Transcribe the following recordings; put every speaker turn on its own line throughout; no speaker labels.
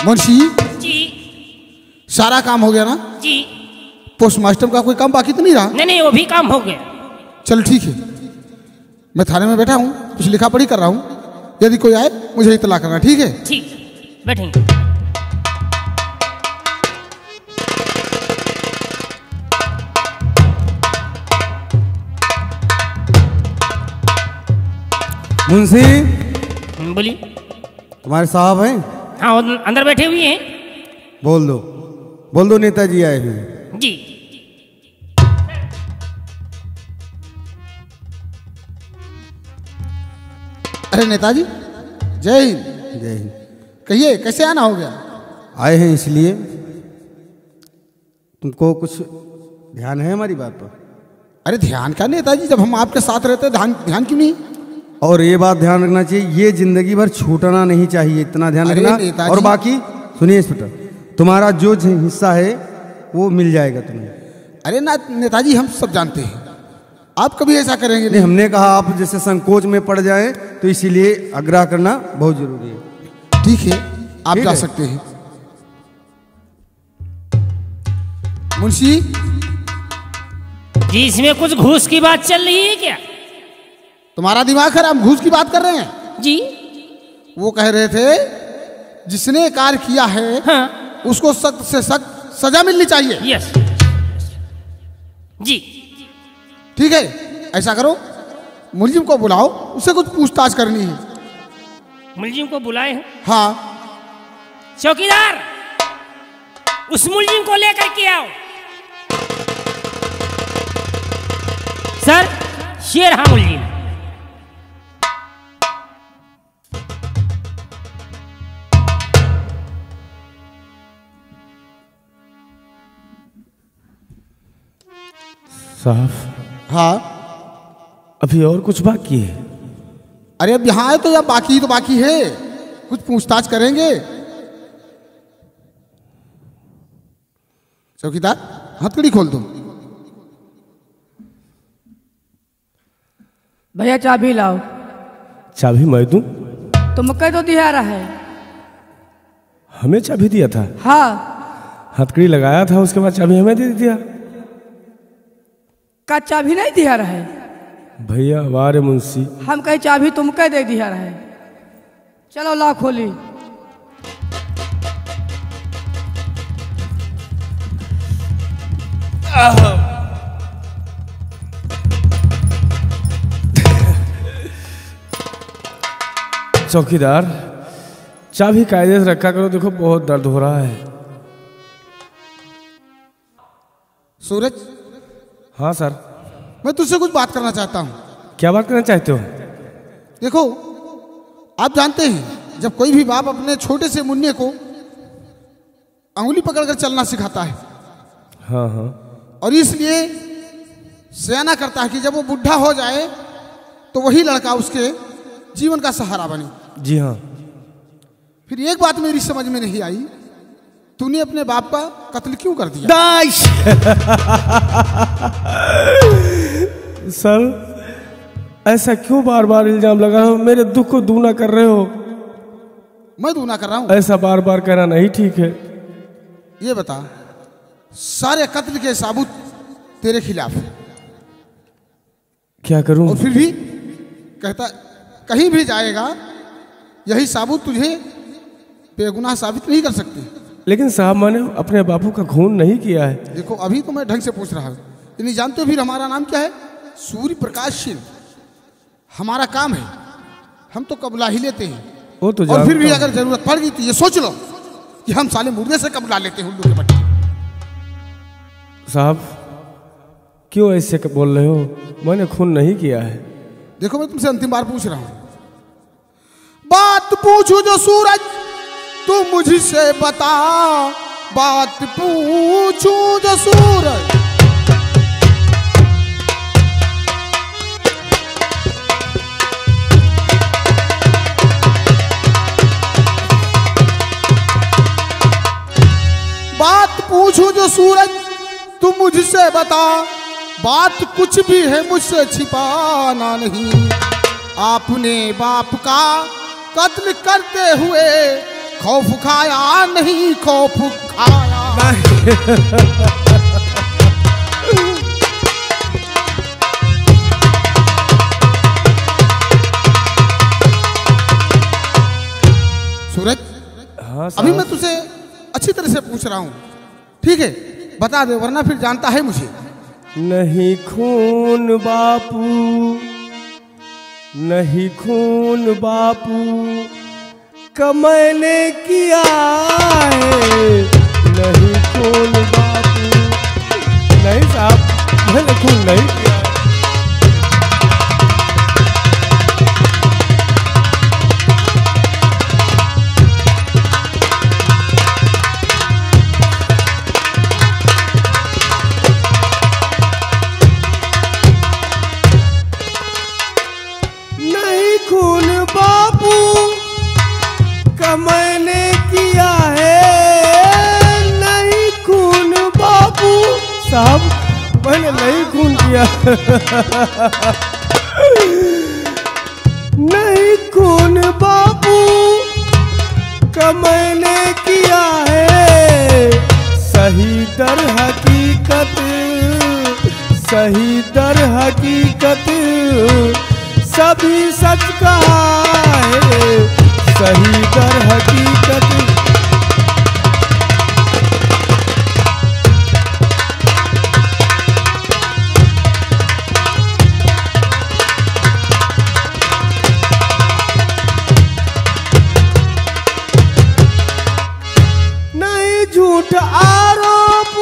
मुंशी
जी
सारा काम हो गया ना?
जी।
पोस्टमास्टर का कोई काम बाकी तो नहीं रहा?
नहीं वो भी काम हो गया।
चल ठीक है, मैं थाने में बैठा हूँ, कुछ लिखा पढ़ी कर रहा हूँ। यदि कोई आए मुझे इतला करना, ठीक है?
ठीक, बैठेंगे।
मुंशी
बोलिए।
तुम्हारे साहब हैं?
हाँ अंदर बैठे हुए हैं।
बोल दो नेताजी आए हैं।
जी।
अरे नेताजी जय हिंद।
जय हिंद।
कहिए कैसे आना हो गया?
आए हैं इसलिए, तुमको कुछ ध्यान है हमारी बात पर?
अरे ध्यान का नेताजी, जब हम आपके साथ रहते हैं ध्यान क्यों नहीं?
और ये बात ध्यान रखना चाहिए, ये जिंदगी भर छूटना नहीं चाहिए, इतना ध्यान रखना। और बाकी सुनिए इंस्पेक्टर, तुम्हारा जो हिस्सा है वो मिल जाएगा तुम्हें।
अरे ना नेताजी, हम सब जानते हैं, आप कभी ऐसा करेंगे
नहीं। हमने कहा आप जैसे संकोच में पड़ जाए, तो इसीलिए आग्रह करना बहुत जरूरी है।
ठीक है, आप जा सकते हैं। मुंशी
जी, इसमें कुछ घूस की बात चल रही है क्या?
तुम्हारा दिमाग खराब, घूस की बात कर रहे हैं?
जी।
वो कह रहे थे जिसने कार्य किया है
हाँ।
उसको सख्त से सख्त सजा मिलनी चाहिए।
यस जी।
ठीक है, ऐसा करो, मुलजिम को बुलाओ, उससे कुछ पूछताछ करनी है।
मुलजिम को बुलाए हैं?
हाँ।
चौकीदार, उस मुलजिम को लेकर के आओ। सर, शेर हाँ मुलजिम।
साहब।
हाँ।
अभी और कुछ बाकी है?
अरे अब यहाँ आए तो जब बाकी तो बाकी है, कुछ पूछताछ करेंगे। चौकीदार हथकड़ी खोल दो।
भैया चाबी लाओ।
चाबी मैं दूं?
तुमको तो दिया रहा है।
हमें चाबी दिया था?
हाँ।
हथकड़ी लगाया था, उसके बाद चाबी हमें दे दिया।
का चाबी नहीं दिया रहा है?
भैया वारे मुंशी,
हम कहे चाबी तुमको दे दिया रहा है। चलो ला खोली।
चौकीदार चाबी कायदे से रखा करो, देखो बहुत दर्द हो रहा है।
सूरज।
हाँ सर।
मैं तुझसे कुछ बात करना चाहता हूँ।
क्या बात करना चाहते हो?
देखो, आप जानते हैं जब कोई भी बाप अपने छोटे से मुन्ने को अंगुली पकड़कर चलना सिखाता है,
हाँ हाँ,
और इसलिए सयाना करता है कि जब वो बुढ़ा हो जाए तो वही लड़का उसके जीवन का सहारा बने।
जी हाँ।
फिर एक बात मेरी समझ में नहीं आई, तूने अपने बाप का कत्ल क्यों कर दिया?
सर ऐसा क्यों बार बार इल्जाम लगा रहे हो? मेरे दुख को दूना कर रहे हो।
मैं दूना कर रहा हूं?
ऐसा बार बार कहना नहीं ठीक है।
ये बता, सारे कत्ल के साबूत तेरे खिलाफ है।
क्या करूं?
और फिर भी कहता कहीं भी जाएगा यही साबूत तुझे बेगुनाह साबित नहीं कर सकते।
लेकिन साहब मैंने अपने बापू का खून नहीं किया है।
देखो अभी तो मैं ढंग से पूछ रहा हूँ, नहीं जानते हो फिर हमारा नाम क्या है? सूर्य प्रकाश सिंह हमारा काम है, हम तो कबला ही लेते हैं।
वो तो
और फिर भी अगर जरूरत पड़ गई तो ये सोच लो कि हम साले मुर्गे से कबला लेते हैं उल्लू के बच्चे।
साहब क्यों ऐसे बोल रहे हो? मैंने खून नहीं किया है।
देखो मैं तुमसे अंतिम बार पूछ रहा हूं, बात पूछू जो सूरज तू मुझसे बता, बात पूछू जो सूरज। बात पूछू जो सूरज तू मुझसे बता, बात कुछ भी है मुझसे छिपाना नहीं। आपने बाप का कत्ल करते हुए खौफ खाया नहीं खौफ खाया। सूरज,
हाँ
अभी मैं तुझसे अच्छी तरह से पूछ रहा हूं, ठीक है? बता दे वरना फिर जानता है मुझे।
नहीं खून बापू, नहीं खून बापू का मैंने किया है, नहीं खून बापू, नहीं साहब मैंने खून नहीं किया। मैंने किया है नहीं खून बापू साहब, मैंने नहीं खून किया। नहीं खून बापू का मैंने किया है, सही दर हकीकत, सही दर हकीकत सभी सच कहा है, सही दर हकीकत। नहीं झूठ आरोप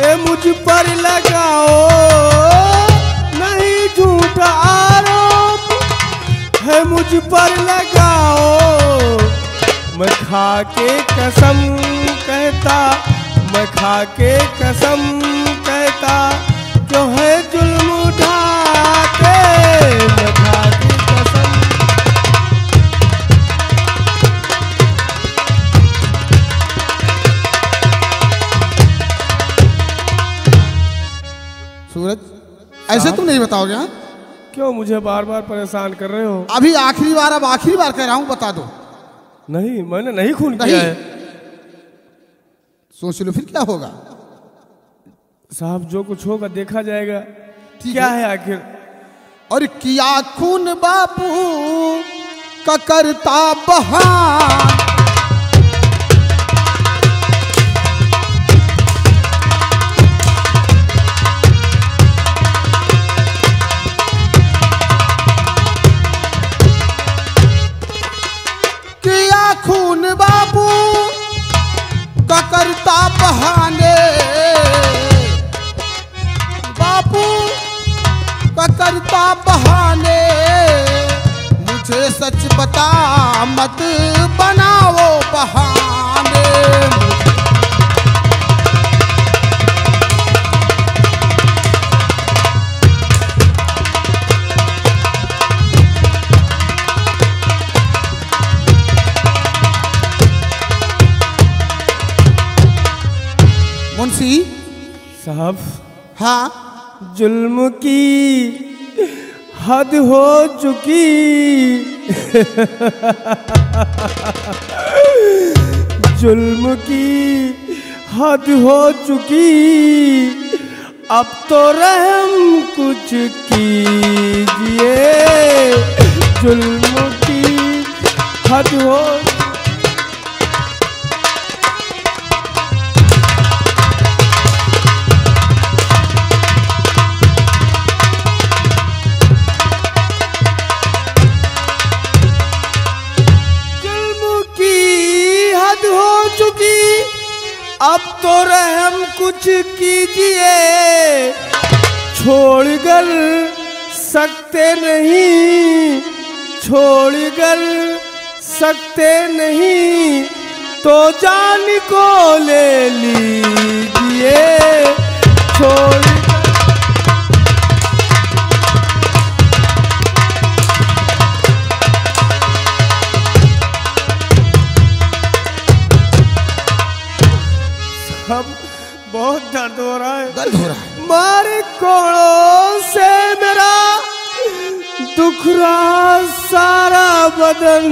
ए मुझ पर लगाओ, नहीं झूठ आरोप है मुझ पर लगाओ। मैं खा के कसम कहता, मैं खा के कसम कहता, क्यों है जुल्म उठाते, मैं खा के कसम।
सूरज, ऐसे तुम नहीं बताओगे? हाँ,
क्यों मुझे बार बार परेशान कर रहे हो?
अभी आखिरी बार, अब आखिरी बार कह रहा हूं, बता दो।
नहीं, मैंने नहीं खून किया है।
सोच लो फिर क्या होगा।
साहब जो कुछ होगा देखा जाएगा। क्या है आखिर?
और किया खून बापू का करता बहान, खून बाबू का करता बहाने, बापू का करता बहाने, मुझे सच बता मत बनाओ बहाने। मुंशी
साहब,
हाँ,
जुल्म की हद हो चुकी, जुल्म की हद हो चुकी, अब तो रहम कुछ कीजिए, जुल्म की हद हो। अब तो रहम कुछ कीजिए, छोड़ कर सकते नहीं, छोड़ कर सकते नहीं, तो जान को ले लीजिए, छोड़। अब बहुत दर्द हो रहा है,
दर्द हो रहा है।
मारे कोड़ों से मेरा दुखरा सारा बदन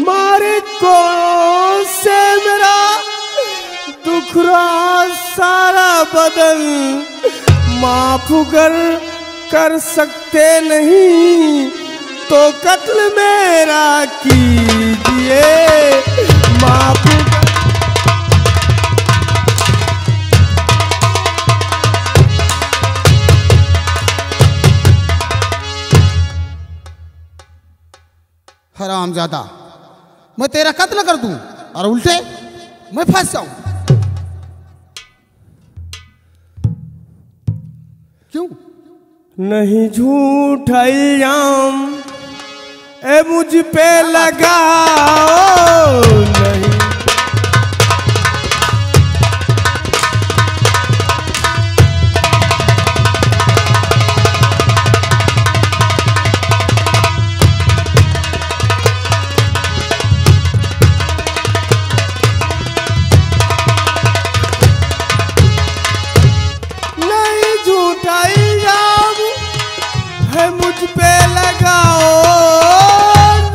मारे को से मेरा दुखरा सारा बदन माफ कर सकते नहीं तो कत्ल मेरा कीजिए माफ।
हरामजादा, मैं तेरा कत्ल कर दूं और उल्टे मैं फंस जाऊं। क्यों?
नहीं झूठा इल्जाम ए मुझ पे लगाओ नहीं। मुझ पे लगाओ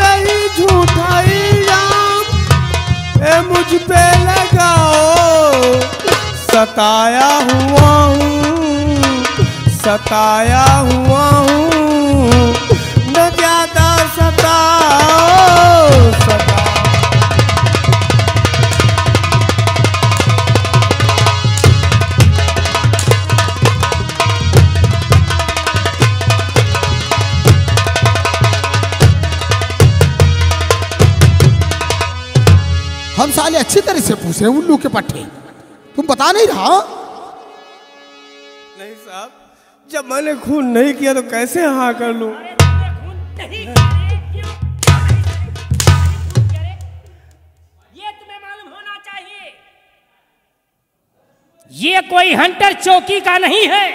नहीं झूठा इल्जाम ए मुझ पे लगाओ। सताया हुआ हूँ न ज्यादा सताओ सता।
हम साले अच्छी तरह से पूछ रहे हैं उल्लू के पट्टे, तुम बता नहीं रहा।
नहीं साहब, जब मैंने खून नहीं किया तो कैसे हाँ कर लूं?
ये तुम्हें मालूम होना चाहिए, ये कोई हंटर चौकी का नहीं है,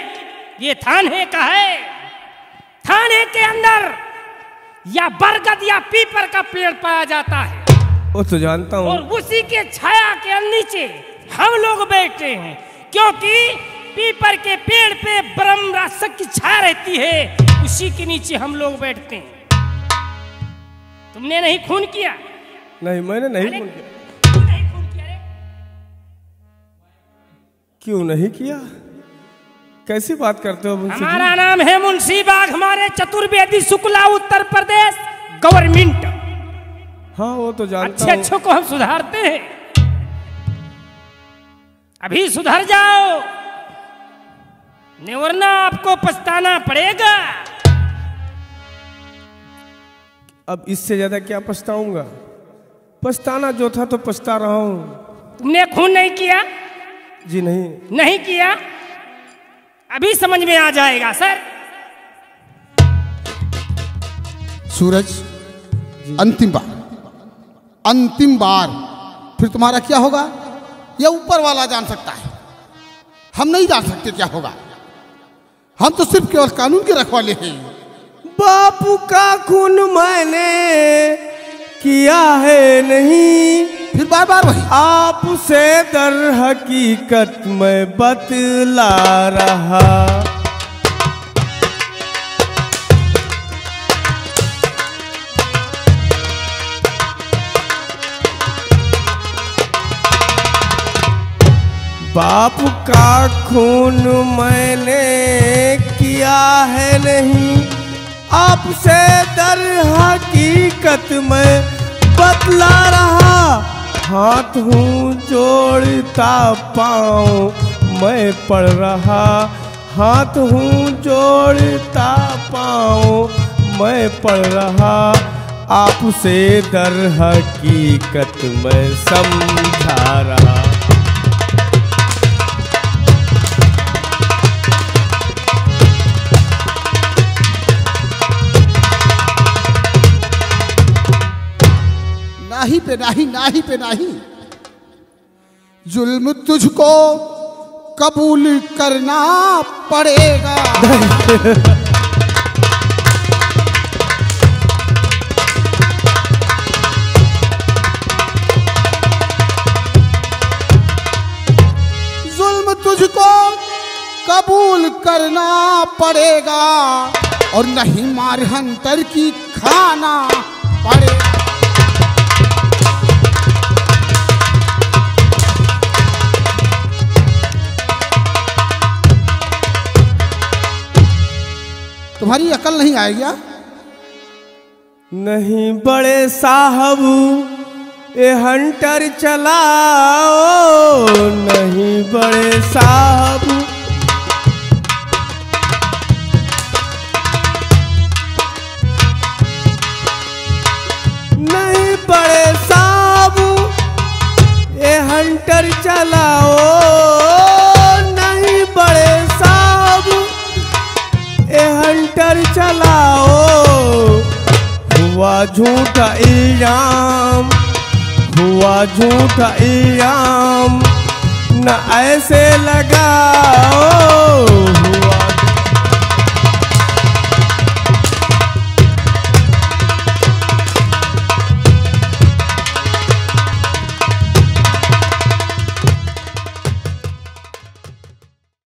ये थाने का है। थाने के अंदर या बरगद या पीपर का पेड़ पाया जाता है,
वो तो जानता हूँ,
और उसी के छाया के नीचे हम लोग बैठे हैं, क्योंकि पीपर के पेड़ पे ब्रह्म राक्षस की छाया रहती है, उसी के नीचे हम लोग बैठते हैं। तुमने नहीं खून किया?
नहीं, मैंने नहीं खून किया।
क्यों नहीं खून किया रे?
क्यों नहीं किया? कैसी बात करते हो मुंशी?
हमारा नाम है मुंशी बाग, हमारे चतुर्वेदी शुक्ला, उत्तर प्रदेश गवर्नमेंट।
हाँ वो तो जानता
हूँ। अच्छे को हम सुधारते हैं, अभी सुधर जाओ, नहीं वरना आपको पछताना पड़ेगा।
अब इससे ज्यादा क्या पछताऊंगा? पछताना जो था तो पछता रहा हूँ।
तुमने खून नहीं किया?
जी नहीं।
नहीं किया? अभी समझ में आ जाएगा सर।
सूरज, अंतिम बार फिर तुम्हारा क्या होगा यह ऊपर वाला जान सकता है, हम नहीं जान सकते क्या होगा। हम तो सिर्फ केवल कानून के रखवाले हैं।
बापू का खून मैंने किया है नहीं,
फिर बार बार वही
आपसे दर हकीकत मैं बतला रहा। बाप का खून मैंने किया है नहीं, आपसे दर हकीकत में बतला रहा। हाथ हूँ जोड़ता पाँव मैं पड़ रहा, हाथ हूँ जोड़ता पाँव मैं पड़ रहा। आपसे दर हकीकत मैं समझा रहा।
नाही पे नाही, नाही पे नाही, जुल्म तुझको कबूल करना पड़ेगा। जुल्म तुझको कबूल करना पड़ेगा और नहीं मार हंतर की खाना पड़ेगा। तुम्हारी अकल नहीं आएगी क्या?
नहीं बड़े साहब ये हंटर चलाओ, नहीं बड़े साहब नहीं बड़े साहब ये हंटर चलाओ, नहीं बड़े साहब ये हंटर चलाओ। हुआ झूठा इल्जाम, हुआ झूठा इल्जाम, न ऐसे लगाओ,